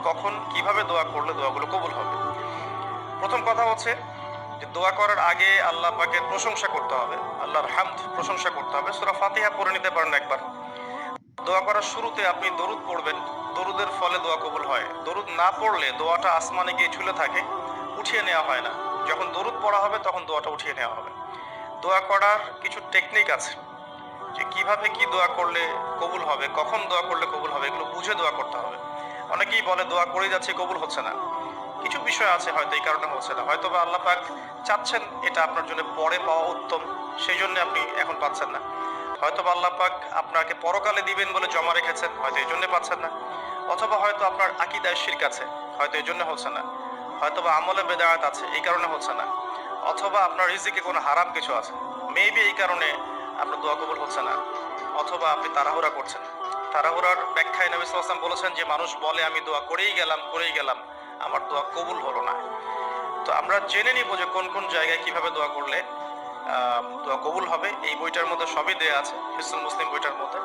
কখন কিভাবে দোয়া করলে দোয়াগুলো কবুল হবে। প্রথম কথা হচ্ছে যে দোয়া করার আগে আল্লাহ পাকের প্রশংসা করতে হবে, আল্লাহর হামদ প্রশংসা করতে হবে। সূরা ফাতিহা পড়ে নিতে পারেন একবার। দোয়া করার শুরুতে আপনি দরুদ পড়বেন, দরুদের ফলে দোয়া কবুল হয়। দরুদ না পড়লে দোয়াটা আসমানে গিয়ে ঝুলে থাকে, উঠিয়ে নেওয়া হয় না। যখন দরুদ পড়া হবে তখন দোয়াটা উঠিয়ে নেওয়া হবে। দোয়া করার কিছু টেকনিক আছে, যে কিভাবে কি দোয়া করলে কবুল হবে, কখন দোয়া করলে কবুল হবে, এগুলো বুঝে দোয়া করতে হবে। অনেকেই বলে দোয়া করে যাচ্ছে কবুল হচ্ছে না। কিছু বিষয় আছে হয়তো এই কারণে হচ্ছে না, হয়তো বা আল্লাহ পাক চাচ্ছেন এটা আপনার জন্য পরে পাওয়া উত্তম, সেই জন্য আপনি এখন পাচ্ছেন না। হয়তো বা আল্লাহ পাক আপনাকে পরকালে দিবেন বলে জমা রেখেছেন, হয়তো এই জন্য পাচ্ছেন না। অথবা হয়তো আপনার আকীদায় শিরক আছে, হয়তো এই জন্য হচ্ছে না। হয়তো বা আমলে বেদায়াত আছে, এই কারণে হচ্ছে না। অথবা আপনার রিজিকে কোনো হারাম কিছু আছে, মেবি এই কারণে আপনার দোয়া কবুল হচ্ছে না। অথবা আপনি তাড়াহুড়া করছেন। তাড়াহুড়ার ব্যাখ্যায় নবী সাল্লাল্লাহু আলাইহি ওয়াসাল্লাম বলেছেন যে মানুষ বলে আমি দোয়া করেই গেলাম, আমার দোয়া কবুল হলো না। তো আমরা জেনে নিব যে কোন কোন জায়গায় কিভাবে দোয়া করলে দোয়া কবুল হবে। এই বইটার মধ্যে সবই দেয়া আছে, হিসনুল মুসলিম বইটার মধ্যে।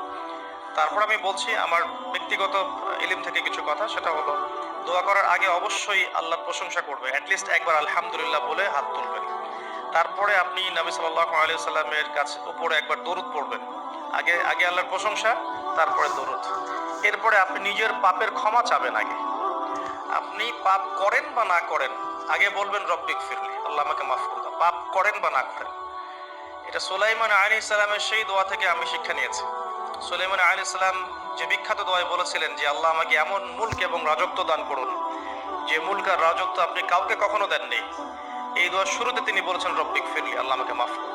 তারপর আমি বলছি আমার ব্যক্তিগত ইলম থেকে কিছু কথা, সেটা হলো দোয়া করার আগে অবশ্যই আল্লাহর প্রশংসা করবে, অ্যাটলিস্ট একবার আলহামদুলিল্লাহ বলে হাত তুলবেন। তারপরে আপনি নবী সাল্লাল্লাহু আলাইহি ওয়াসাল্লামের কাছে উপরে একবার দরুদ পড়বেন। আগে আগে আল্লাহর প্রশংসা, তারপরে দরুদ। এরপরে আপনি নিজের পাপের ক্ষমা চাবেন। আগে আপনি পাপ করেন বা না করেন, আগে বলবেন রব্বিক ফিরলি, আল্লাহ আমাকে মাফ করে দাও, পাপ করেন বা না করেন। এটা সুলাইমান আলাইহিস সালামের সেই দোয়া থেকে আমি শিক্ষা নিয়েছি। সুলাইমান আলাইহিস সালাম যে বিখ্যাত দোয়ায় বলেছিলেন যে আল্লাহ আমাকে এমন মুলক এবং রাজত্ব দান করুন যে মুলক আর রাজত্ব আপনি কাউকে কখনো দেননি। এই দোয়ার শুরুতে তিনি বলেছেন রব্বিক ফিরলি, আল্লাহ আমাকে মাফ করুন।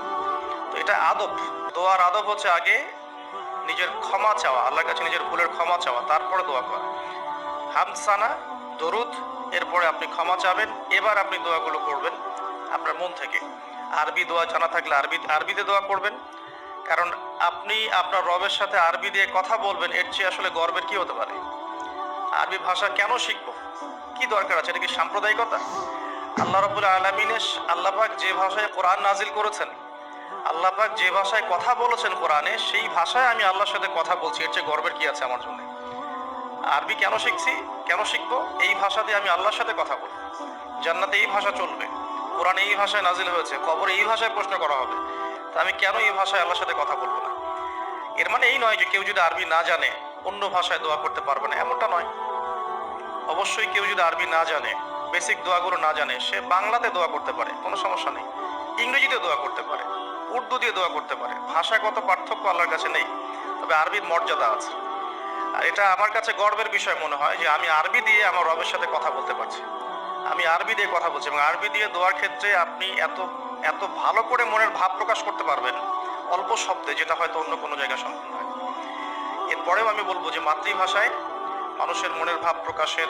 তো এটা আদব, দোয়ার আদব হচ্ছে আগে নিজের ক্ষমা চাওয়া, আল্লাহর কাছে নিজের ভুলের ক্ষমা চাওয়া, তারপরে দোয়া করা। হামসানা, দরুদ, এরপরে আপনি ক্ষমা চাবেন। এবার আপনি দোয়াগুলো করবেন আপনার মন থেকে। আরবি দোয়া জানা থাকলে আরবিতে দোয়া করবেন, কারণ আপনি আপনার রবের সাথে আরবি দিয়ে কথা বলবেন, এর চেয়ে আসলে গর্বের কি হতে পারে। আরবি ভাষা কেন শিখবো, কি দরকার আছে, এটা কি সাম্প্রদায়িকতা? আল্লাহ রাব্বুল আলামিনের আল্লাহ পাক যে ভাষায় কোরআন নাজিল করেছেন, আল্লাহ পাক যে ভাষায় কথা বলেছেন কোরআনে, সেই ভাষায় আমি আল্লাহর সাথে কথা বলছি, এর চেয়ে গর্বের কি আছে আমার জন্য? আরবি কেন শিখছি, কেন শিখবো? এই ভাষা দিয়ে আমি আল্লাহর সাথে কথা বলবো। জান্নাতে এই ভাষা চলবে, কোরআনে এই ভাষায় নাজিল হয়েছে, কবরে এই ভাষায় প্রশ্ন করা হবে, তা আমি কেন এই ভাষায় আল্লাহর সাথে কথা বলবো না? এর মানে এই নয় যে কেউ যদি আরবি না জানে অন্য ভাষায় দোয়া করতে পারবে না, এমনটা নয়। অবশ্যই কেউ যদি আরবি না জানে, বেসিক দোয়াগুলো না জানে, সে বাংলাতে দোয়া করতে পারে, কোনো সমস্যা নেই। ইংরেজিতে দোয়া করতে পারে, উর্দু দিয়ে দোয়া করতে পারে। ভাষাগত পার্থক্য আল্লাহর কাছে নেই, তবে আরবির মর্যাদা আছে। আর এটা আমার কাছে গর্বের বিষয় মনে হয় যে আমি আরবি দিয়ে আমার রবের সাথে কথা বলতে পারছি। আমি আরবি দিয়ে কথা বলছি, এবং আরবি দিয়ে দোয়ার ক্ষেত্রে আপনি এত এত ভালো করে মনের ভাব প্রকাশ করতে পারবেন অল্প শব্দে, যেটা হয়তো অন্য কোনো জায়গায় সম্ভব নয়। এরপরেও আমি বলবো যে মাতৃভাষায় মানুষের মনের ভাব প্রকাশের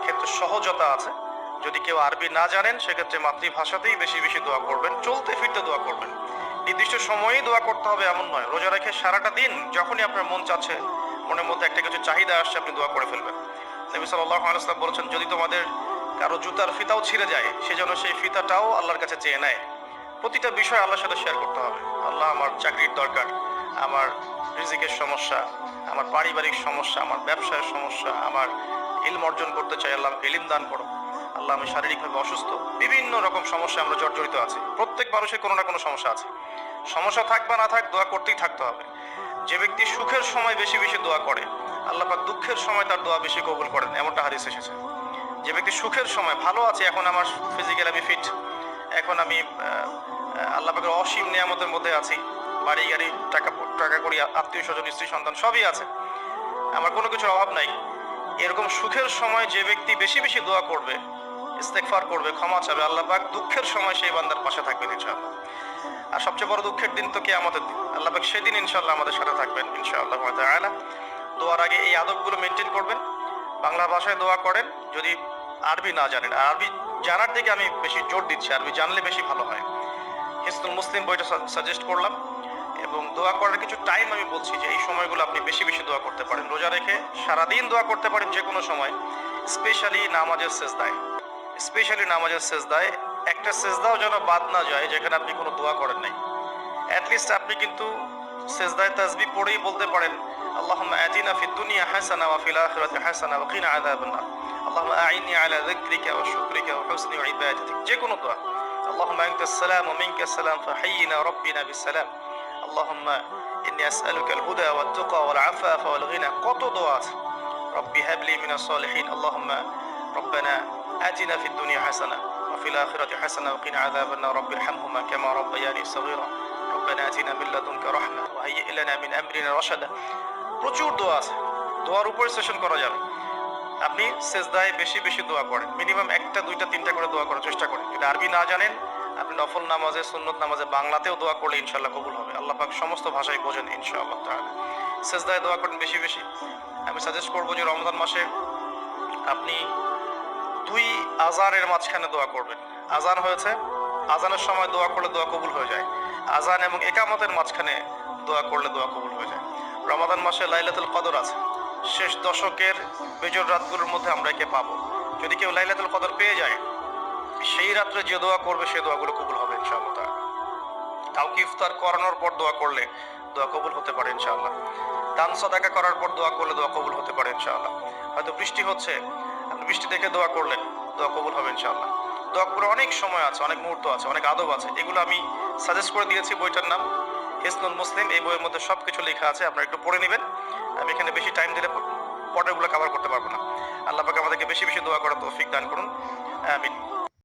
ক্ষেত্রে সহজতা আছে। যদি কেউ আরবি না জানেন, সেক্ষেত্রে মাতৃভাষাতেই বেশি বেশি দোয়া করবেন, চলতে ফিরতে দোয়া করবেন। নির্দিষ্ট সময়েই দোয়া করতে হবে এমন নয়, রোজা রেখে সারাটা দিন যখনই আপনার মন চাচ্ছে, মনের মধ্যে একটা কিছু চাহিদা আসছে, আপনি দোয়া করে ফেলবেন। নবী সাল্লাল্লাহু আলাইহি ওয়াসাল্লাম বলেছেন, যদি তোমাদের কারো জুতার ফিতাও ছিঁড়ে যায়, সে যেন সেই ফিতাটাও আল্লাহর কাছে চেয়ে নেয়। প্রতিটা বিষয় আল্লাহর সাথে শেয়ার করতে হবে। আল্লাহ, আমার চাকরির দরকার, আমার রিজিকের সমস্যা, আমার পারিবারিক সমস্যা, আমার ব্যবসায়ের সমস্যা, আমার ইলম অর্জন করতে চাই, আল্লাহ ইলম দান করো। আল্লাহ, আমি শারীরিকভাবে অসুস্থ। বিভিন্ন রকম সমস্যা আমরা জর্জরিত আছি, প্রত্যেক মানুষের কোনো না কোনো সমস্যা আছে। সমস্যা থাক বা না থাক, দোয়া করতেই থাকতে হবে। যে ব্যক্তি সুখের সময় বেশি বেশি দোয়া করে, আল্লাহ পাক দুঃখের সময় তার দোয়া বেশি কবুল করেন, এমনটা হাদিস এসেছে। যে ব্যক্তি সুখের সময় ভালো আছে, এখন আমার ফিজিক্যাল আমি ফিট, এখন আমি আল্লাহ পাকের অসীম নিয়ামতের মধ্যে আছি, বাড়ি গাড়ি, টাকা করি, আত্মীয় স্বজন, স্ত্রী সন্তান সবই আছে, আমার কোনো কিছুর অভাব নাই। এরকম সুখের সময় যে ব্যক্তি বেশি বেশি দোয়া করবে, ইস্তেগফার করবে, ক্ষমা চাবে, আল্লাহ পাক দুঃখের সময় সেই বান্দার পাশে থাকবেন ইনশাআল্লাহ। আর সবচেয়ে বড় দুঃখের দিন তো কিয়ামতের দিন, আল্লাহ পাক সেদিন ইনশাআল্লাহ আমাদের সাথে থাকবেন ইনশাআল্লাহ তাআলা। দোয়ার আগে এই আদবগুলো মেনটেন করবেন। বাংলা ভাষায় দোয়া করেন যদি আরবি না জানেন। আর আরবি জানার দিকে আমি বেশি জোর দিচ্ছি, আরবি জানলে বেশি ভালো হয়। হিসনুল মুসলিম বইটা সাজেস্ট করলাম, এবং দোয়া করার কিছু টাইম আমি বলছি যে এই সময়গুলো আপনি বেশি বেশি দোয়া করতে পারেন। রোজা রেখে সারাদিন দোয়া করতে পারেন যে কোনো সময়, স্পেশালি নামাজের সেজদায় একটা সেজদাও যেন বাদ না যায় যেখানে আপনি কোনো দোয়া করেন নাই। অ্যাটলিস্ট আপনি কিন্তু সেজদায় তাসবিহ পড়েই বলতে পারেন اللهم آتنا في الدنيا حسنة وفي الآخرة حسنة وقنا عذاب النار اللهم أعني على ذكرك وشكرك وحسن عبادتك যে কোনো দোয়া اللهم أنت السلام ومنك السلام فحينا ربنا بالسلام اللهم إني أسألك الهدى والتقى والعفاف والغنى কত দোয়া আছে ربي هب لي من الصالحين اللهم ربنا آتنا في الدنيا حسنة وفي الآخرة حسنة وقنا عذاب النار رب ارحمهما كما ربياني صغيرا ربنا آتنا من لدنك رحمة وهيئ لنا من أمرنا رشدا প্রচুর দোয়া আছে দোয়ার উপর সেশন করা যাবে আপনি সেজদায় বেশি বেশি দোয়া করেন মিনিমাম একটা দুইটা তিনটা করে দোয়া করার চেষ্টা করেন যদি আরবি না জানেন আপনি নফল নামাজে সুন্নত নামাজে বাংলাতেও দোয়া করলে ইনশাআল্লাহ কবুল হবে আল্লাহ পাক সমস্ত ভাষায় বোঝেন ইনশাআল্লাহ তাআলা সেজদায় দোয়া করেন বেশি বেশি আমি সাজেস্ট করবো যে রমজান মাসে আপনি 2 আজানের মাঝখানে দোয়া করবেন আজান হয়েছে আজানের সময় দোয়া করলে দোয়া কবুল হয়ে যায় আজান এবং একামতের মাঝখানে দোয়া করলে দোয়া কবুল হয়ে যায় রমাদান মাসে লাইলাতুল কদর আছে শেষ দশকের বেজর রাতগুলোর মধ্যে আমরা একে পাবো যদি কেউ লাইলাতুল কদর পেয়ে যায় সেই রাত্রে যে দোয়া করবে সেই দোয়াগুলো কবুল হবে ইনশাআল্লাহ তাআলা কাউকে ইফতার করানোর পর দোয়া করলে দোয়া কবুল হতে পারে ইনশাআল্লাহ দান সাদাকা করার পর দোয়া করলে দোয়া কবুল হতে পারে ইনশাআল্লাহ হয়তো বৃষ্টি হচ্ছে আপনি বৃষ্টি দেখে দোয়া করলেন দোয়া কবুল হবে ইনশাআল্লাহ দোয়া করে অনেক সময় আছে অনেক মুহূর্ত আছে অনেক আদব আছে এগুলো আমি সাজেস্ট করে দিয়েছি বইটার নাম হিসনুল মুসলিম এই বইয়ের মধ্যে সব কিছু লেখা আছে আপনারা একটু পড়ে নেবেন আমি এখানে বেশি টাইম দিলে পর্যায়গুলো কভার করতে পারবো না আল্লাহ পাক আমাদেরকে বেশি বেশি দোয়া করার তৌফিক দান করুন আমিন